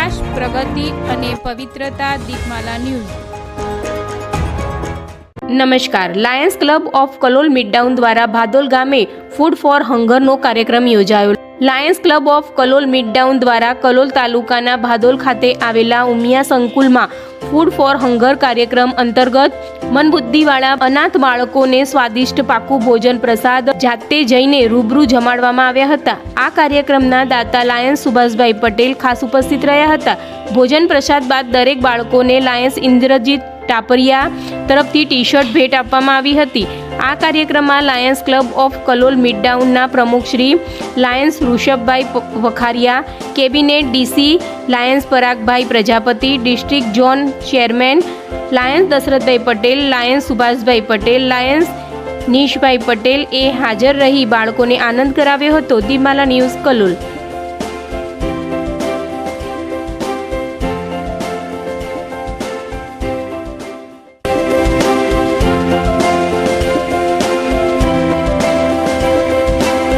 વિકાસ, પ્રગતિ અને પવિત્રતા. દીપમાલા ન્યૂઝ. નમસ્કાર. Lions Club of Kalol Midtown દ્વારા ભાદોલ ગામે ફૂડ ફોર હંગરનો કાર્યક્રમ યોજાયો. Lions Club of Kalol Midtown દ્વારા કલોલ તાલુકાના ભાદોલ ખાતે આવેલા ઉમિયા સંકુલમાં ફૂડ ફોર હંગર કાર્યક્રમ અંતર્ગત મનબુદ્ધિવાળા અનાથ બાળકોને સ્વાદિષ્ટ પાકું ભોજન પ્રસાદ જાતે જઈને રૂબરૂ જમાડવામાં આવ્યા હતા. આ કાર્યક્રમના દાતા લાયન્સ સુભાષભાઈ પટેલ ખાસ ઉપસ્થિત રહ્યા હતા. ભોજન પ્રસાદ બાદ દરેક બાળકોને લાયન્સ ઇન્દ્રજીત ટાપરિયા તરફથી ટી-શર્ટ ભેટ આપવામાં આવી હતી. આ કાર્યક્રમમાં લાયન્સ ક્લબ ઓફ કલોલ મિડટાઉનના પ્રમુખ Shri Lions Vrushabhbhai Vakharia, cabinet DC Lions Paragbhai Prajapati, district zone chairman Lions Dashrathbhai Patel, Lions Subhashbhai Patel, Lions Nishbhai Patel એ હાજર રહી બાળકોને આનંદ કરાવ્યો હતો. દીપમાલા ન્યૂઝ, કલોલ.